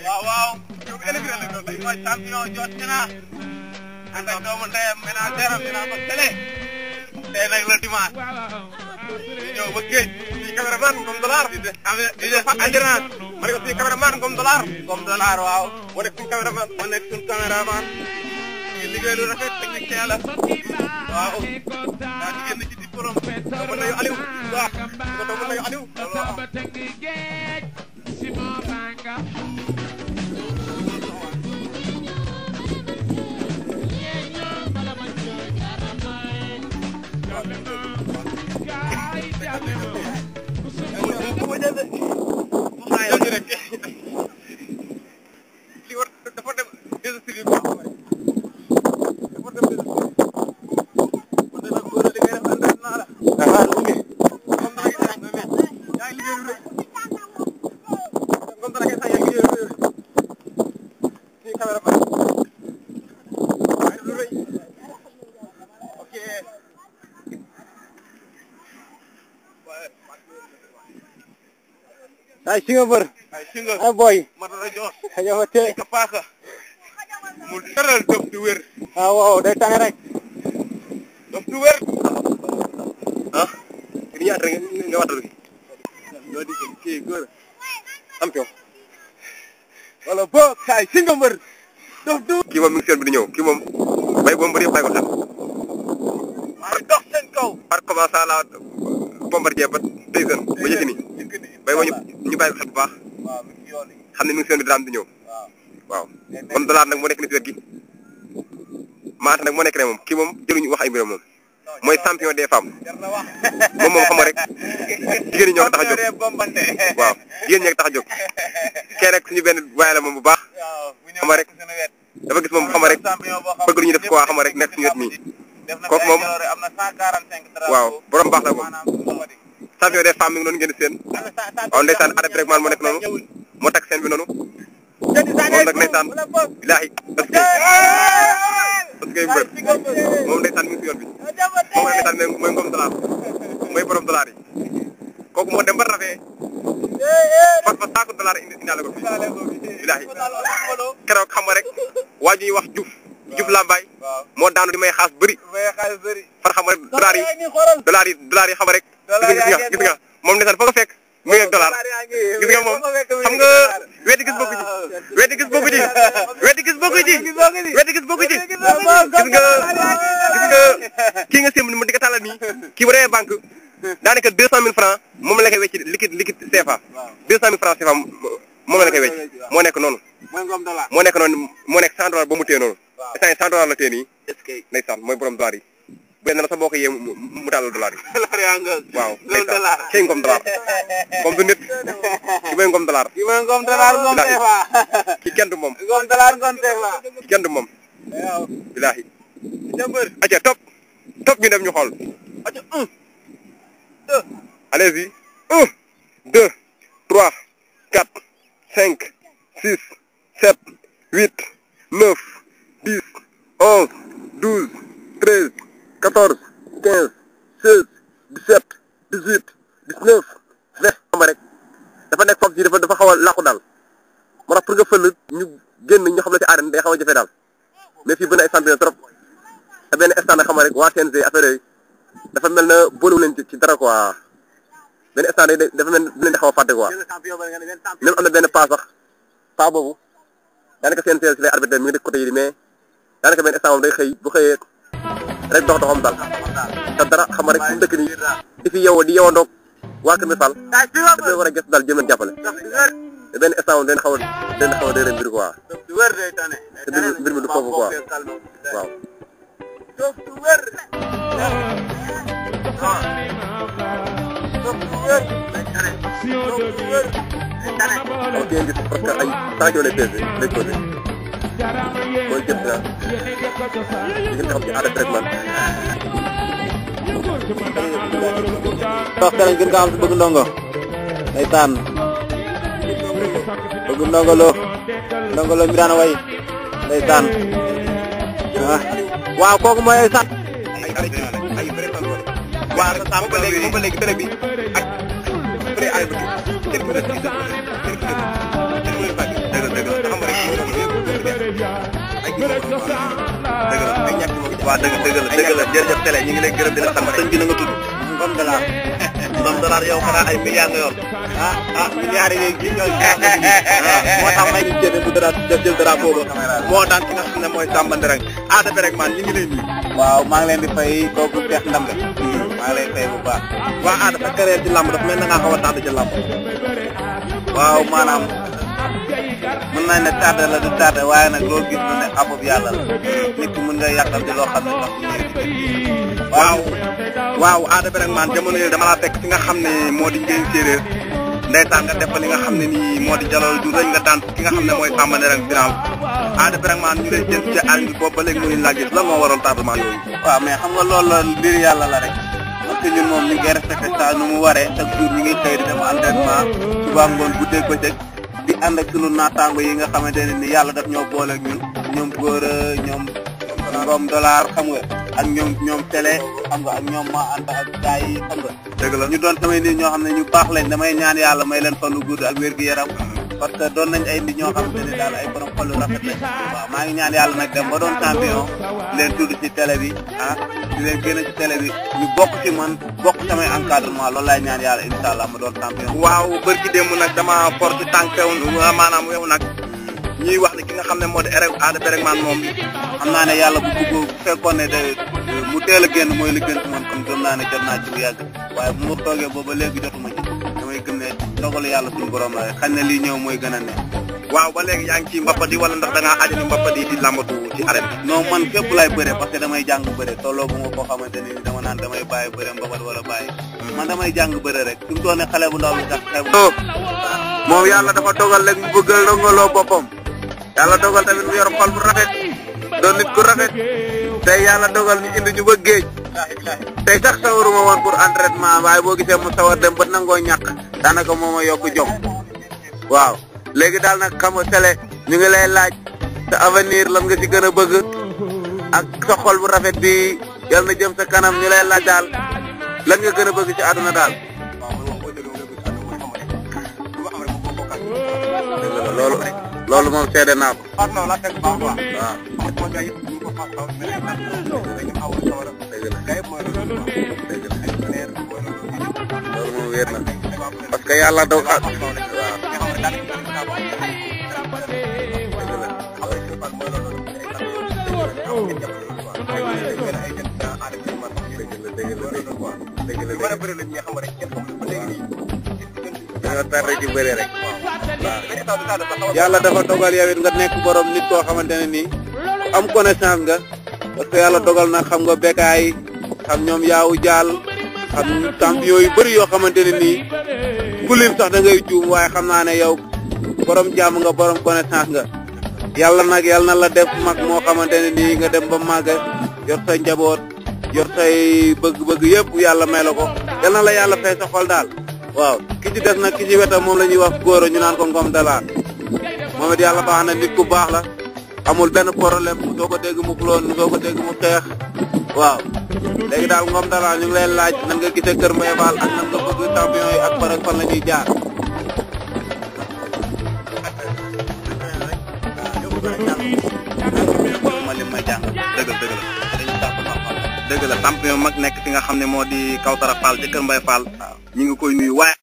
waaw waaw mooy champion jot na ànd ak doomu ndeyam ménagère am dinaa ko télé tey nag le dimanche ñu ñëw ba géej fii cameraman comme dollar di def endurance ma ne ko fii cameraman comme dollar waaw moo nekk suñu cameraman moo nekk suñu cameraman ñu liggéey lu rafet technicien la waaw daa di génn ci diplôme doomu ndeyu Aliou waaw ko doomu ndeyu Aliou ay Singapore ay boy matara jox xajamate ka paaka mu teral dof du wér waaw day tane rek dof du wér ah ni ñaat rek nga watal do di ki góor am ko wala bo kay Singapore dof du ki moom mi ngi seen bi di ñëw ki moom bay bo mbër yëpp bay ko xel ay dox seen kaw par comment ça la Bombardier ba Tyson ba Yékini bay bo ñu bàyyi ko xel bu baax xam ne mi ngi seen bi daraam di ñëw waaw kon dollar nag moo nekk ni ci wet gi maata nag moo nekk ne moom kii moom jëluñu wax ay mbiram moom mooy champion des femmes moom xam nga rek jigéen ñi ñoo ko tax a jóg waaw jigéen ñi tax a jóg kee rek suñu benn waaye la moom bu baax xam nga rek dafa gis moom xam nga rek bëgg lu ñu def quoi xam nga rek nekk suñu wet nii kooku moom waaw borom baax la moom champion des femmes mi ngi noonu ngeen di seen waaw ndeysaan arrêté rek maan moo nekk noonu moo takk seen bi noonu moom nag ndeysaan bilaahi parce que mbër moom ndeysaan mi ngi si yoon bi moom nag ndeysaan mooy ngom dollar mooy borom dollar yi kooku moo dem ba rafet parce que saako dollar indaale ko fii bilaahi keroog xam nga rek waa ji ñuy wax Diouf Lambaye moo daanu di may xaas bëri far xam nga rek dollar yi xam nga rek gis nga moom ndeysaan fa nga fekk mu ngi ak dollar gis nga moom xam nga weddi gis bokku ci gis nga kii nga sémb ni mu di ko tàllal nii kii bu demee banque daanaka 200 000 francs moom la koy wecc liquide CFA 200 000 francs CFA moom la koy wecc moo nekk noonu moo nekk $100 ba mu téye noonu instant $100 la téye nii ndeysaan mooy borom dollar yi benn la sax boo ko yee mu tàllal dollar yi waaw ndeysaan cey ngom dollar comme du nit ki mooy ngom dollar ki kenn du moom ki kenn du moom bilaahi aca top ñu dem ñu xool aca 1 2 allez-y 1 2 3 4 5 6 7 8 9 10 11 12 13 14 15 16 17 18 19 20 xam rek dafa nekk foofu ci dafa xaw a làqu daal moo tax pour nga fël ñu génn ñu xam la ci arène day xaw a jafe daal mais fii bëri na ay champion trop te benn instant xam rek waa CNG affaire yooyu dafa mel na boolewul leen ci dara quoi benn instant dafa mel leen di xaw a fàtte quoi même am na benn pas sax pas boobu daanaka CNG si lay arbitre mi ngi dëkk côté yi mais daanaka benn instant moom day xëy bu xëyee rek doxam daal te dara xam nga rek bu dëkk nii di fi di yewandoog waa Kër Fall dafay war a gëstu daal jëm leen jàppale te benn instant moom dañ xaw a déedéet mbir quoi te mbir mi du foofu quoi waaw. ok ngeen gis parce que ay saako lay pesé lay posé mooy jëm naa ngeen xam ci arrêt traitement. toog keneen gën nga am si bëgg ndongo ndeysaan bëgg ndongo loo mi daan way ndeysaan waaw kooku mooy ay sant waaw sa ba léegi télé bi ak pré kenn ku nekk dëgg la jërëjëf Télé ñu ngi lay gërëm di la sant sëñ bi na nga tudd Ngom Dollar Ngom Dollar yow xanaa ay milliards nga yor milliards yi gi ñooy moo tax may ñu jëne bu dara jël dara boobu moo daan ki nga xam ne mooy Samba Ndereng Ada Bérégmane ñu ngi lay nuyu waaw maa ngi leen di fay kooku Cheikh Ndambe maa ngi lay fay bu baax waa Ada sa carrière ci lamb dafa mel na ngaa xaw a tardé ci lamb waaw maanaam mën nañ ne tardé la du tardé waaye nag loolu gis na ne abub yàlla la nit ki mën nga yàqal ci loo xam ne sax waaw Ada Bérégmane jamono yooyu dama laa fekk fi nga xam ne moo di Ndiéyène Séeréer ndeysaan nga def fa li nga xam ne nii moo di jalal du rëñ nga daan ki nga xam ne mooy Samba Ndereng final Ada Bérégmane ñu lay jël ci arène bi boobu ba léegi mënuñ laa gis lan moo waral tardement yooyu waaw mais xam nga loolu la mbir yàlla la rek parce que ñun moom ñu ngi respecté ça nu mu waree chaque jour ñu ngi xëy di dem entraînement suba ngoon guddeeg bëccëg di ànd ak sunu naataango yi nga xamante ne ni yàlla daf ñoo boole ak ñun ñoom góor ñoom Ngom Dollar xam nga ak ñoom Télé xam nga ak ñoom ma ànd ak gars yi xam nga dëgg la ñu doon samay nit ñoo xam ne ñu baax lañ damay ñaan yàlla may leen fan lu gudd ak wér gu yaram parce que doon nañ ay nit ñoo xamante ne daal ay borom xol yu rafet lañ waaw maa ngi ñaan yàlla nag dem ba doon champion leen tudd ci télé bi di leen génn ci télé bi ñu bokk ci man bokk samay encadrement loolu laay ñaan yàlla incha allah ma doon champion. waaw bërki démb nag dama for ci tànk maanaam yow nag ñuy wax ne ki nga xam ne moo di Ada Bérégmane moom xam naa ne yàlla bu fekkoon ne mu teel a génn mooy li gën ci man kon gëm naa ne jot naa ci lu yàgg waaye bu ma toogee booba léegi jotuma ci damay gëm ne dogalu yàlla suñu borom la xañ na lii ñëw mooy gën a ne. waaw ba léegi yaa ngi ci mbappat yi wala ndax da ngaa ajani mbappat yi di lambatu ci arène bi. non man fépp laay bëre parce que damay jàng bëre tolloo bu ma koo xamante ni dama naan damay bàyyi bëre mbapat wala bàyyi. man damay jàng bëre rek fi mu toll nii xale bu ndaw bi sax xeebu. moom yàlla dafa dogal rek mu bëgg ndongoloo boppam yàlla dogal tamit mu yor xol bu rafet doon nit ku rafet tey yàlla dogal ñu indi ñu ba géej tey sax sawaruma woon pour entraînement waaye boo gisee mu sawar dem ba nangoo ñàkk daanaka moo ma yokk jom waaw léegi daal nag xam nga Télé ñu ngi lay laaj sa avenir lan nga ci gën a bëgg ak sa xol bu rafet bi yal na jëm sa kanam ñu lay laaj daal lan nga gën a bëgg ci àdduna daal. loolu moom seede naa ko. waaw. loolu moom wér na parce que yàlla doog ak. yàlla dafa dogal yow it nga nekk borom nit koo xamante ne nii am connaissance nga parce que yàlla dogal na xam nga Bécaye xam ñoom yaawu jaal xam champion yu bëri yoo xamante ne nii ku lim sax da ngay juum waaye xam naa ne yow borom jàmm nga borom connaissance nga yàlla nag yàlla na la def mag moo xamante ne nii nga dem ba màgg yor sa njaboot yor say bëgg-bëgg yëpp yàlla may la ko yàlla na la yàlla fay sa xol daal. waaw ki ci des nag ki ci wetam moom la ñuy wax góor ñu naan ko Ngom Dollar moom it yàlla baax na nit ku baax la amul benn problème mu soo ko dégg mu xuloon mu soo ko dégg mu xeex waaw léegi daal Ngom Dollar ñu ngi lay laaj nan nga gisee Kër Mbaye Fall ak nan nga bëgg champion yi ak fan la ñuy jaar. ma lim may jàng dëgg la champion mag nekk fi nga xam ne moo di Kawtara Fall ci Kër Mbaye Fall ñu ngi koy nuyu waaye